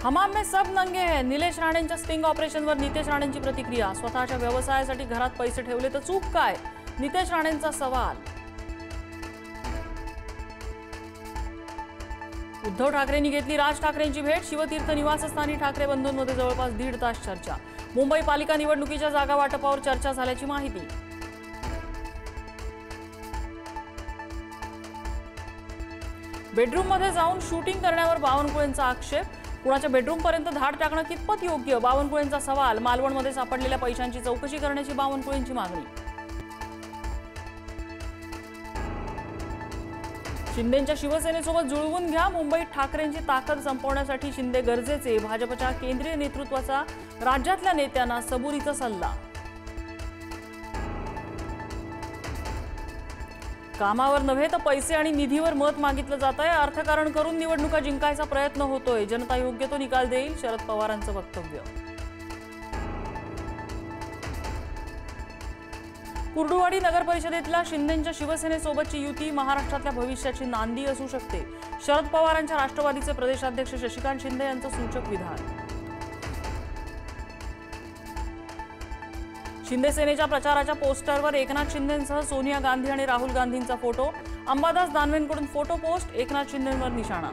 हमाम में सब नंगे हैं। निलेश राणेंच्या स्टिंग ऑपरेशनवर नितेश राणेंची प्रतिक्रिया। स्वतःच्या व्यवसायासाठी घरात पैसे ठेवले तर चूक काय? नितेश राणेंचा सवाल। उद्धव ठाकरेंनी घेतली राज ठाकरेंची भेट। शिवतीर्थ निवासस्थानी ठाकरे बंधूंमध्ये जवळपास 1.5 तास चर्चा। मुंबई पालिका निवडणुकीच्या जागा वाटपावर चर्चा झाल्याची माहिती। बेडरूममध्ये जाऊन शूटिंग करण्यावर बावनकुळेंचा आक्षेप। कुणाच्या बेडरूमपर्यंत धाड टाकणं कितपत योग्य? बावनकुळेंचा सवाल। मालवणमध्ये सापडलेल्या पैशांची चौकशी करण्याची बावनकुळेंची मागणी। शिंदेंच्या शिवसेनेसोबत जुळवून घ्या। मुंबईत ठाकरेंची ताकद संपवण्यासाठी शिंदे गरजेचे। भाजपच्या केंद्रीय नेतृत्वाचा राज्यातल्या नेत्यांना सबुरीचा सल्ला। कामावर नव्हे तर पैसे आणि निधीवर मत मागितलं जात आहे। अर्थकारण करून निवडणुका जिंकायचा प्रयत्न होतोय। जनता योग्य तो निकाल देईल, शरद पवारांचं वक्तव्य। कुर्डुवाडी नगर परिषदेतल्या शिंदेंच्या शिवसेनेसोबतची युती महाराष्ट्रातल्या भविष्याची नांदी असू शकते। शरद पवारांच्या राष्ट्रवादीचे प्रदेशाध्यक्ष शशिकांत शिंदे यांचं सूचक विधान। शिंदे सेनेच्या प्रचाराच्या पोस्टरवर एकनाथ शिंदेंसह सोनिया गांधी आणि राहुल गांधींचा फोटो। अंबादास दानवेंकडून फोटो पोस्ट, एकनाथ शिंदेंवर निशाणा।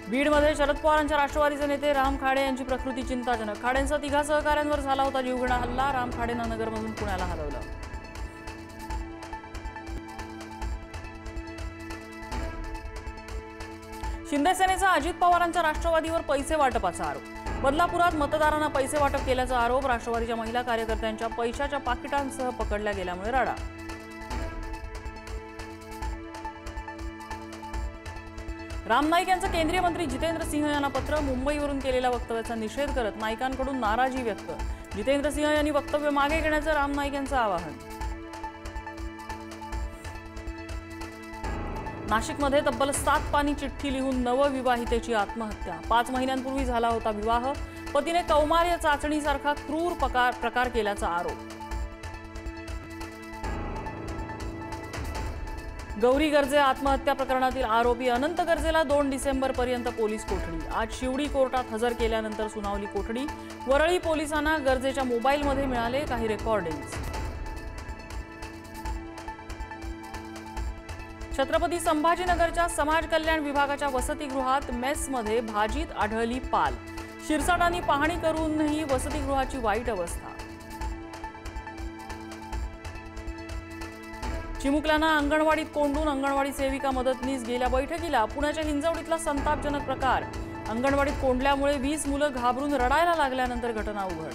बीडमध्ये शरद पवारांच्या राष्ट्रवादीचे नेते राम खाडे यांची प्रकृती चिंताजनक। खाडेंसह 3 सहकाऱ्यांवर झाला होता जीवघेणा हल्ला। राम खाडेंना नगरमधून पुण्याला हलवलं। शिंदे सेनेचा अजित पवारांच्या राष्ट्रवादीवर पैसे वाटपाचा आरोप। बदलापुरात मतदारांना पैसे वाटप केल्याचा आरोप। राष्ट्रवादीच्या महिला कार्यकर्त्यांच्या पैशाच्या पाकिटांसह पकडल्या गेल्यामुळे राडा। राम नाईक यांचं केंद्रीय मंत्री जितेंद्र सिंह यांना पत्र। मुंबईवरून केलेल्या वक्तव्याचा निषेध करत नाईकांकडून नाराजी व्यक्त। जितेंद्र सिंह यांनी वक्तव्य मागे घेण्याचं राम नाईक यांचं आवाहन। नाशिकमध्ये तब्बल 7 पानी चिठ्ठी लिहून नवविवाहितेची आत्महत्या। 5 महिन्यांपूर्वी झाला होता विवाह। पतीने कौमार्य चाचणीसारखा क्रूर प्रकार केल्याचा आरोप। गौरी गर्जे आत्महत्या प्रकरणातील आरोपी अनंत गर्जेला 2 डिसेंबरपर्यंत पोलीस कोठडी। आज शिवडी कोर्टात हजर केल्यानंतर सुनावली कोठडी। वरळी पोलिसांना गर्जेच्या मोबाईलमध्ये मिळाले काही रेकॉर्डिंग्स। छत्रपती संभाजीनगरच्या समाज कल्याण विभागाच्या वसतिगृहात मेसमध्ये भाजीत आढळली पाल। शिरसाटांनी पाहणी करूनही वसतिगृहाची वाईट अवस्था। चिमुकल्यांना अंगणवाडीत कोंडून अंगणवाडी सेविका मदतनीस गेल्या बैठकीला। पुण्याच्या हिंजवडीतला संतापजनक प्रकार। अंगणवाडीत कोंडल्यामुळे 20 मुलं घाबरून रडायला लागल्यानंतर घटना उघड।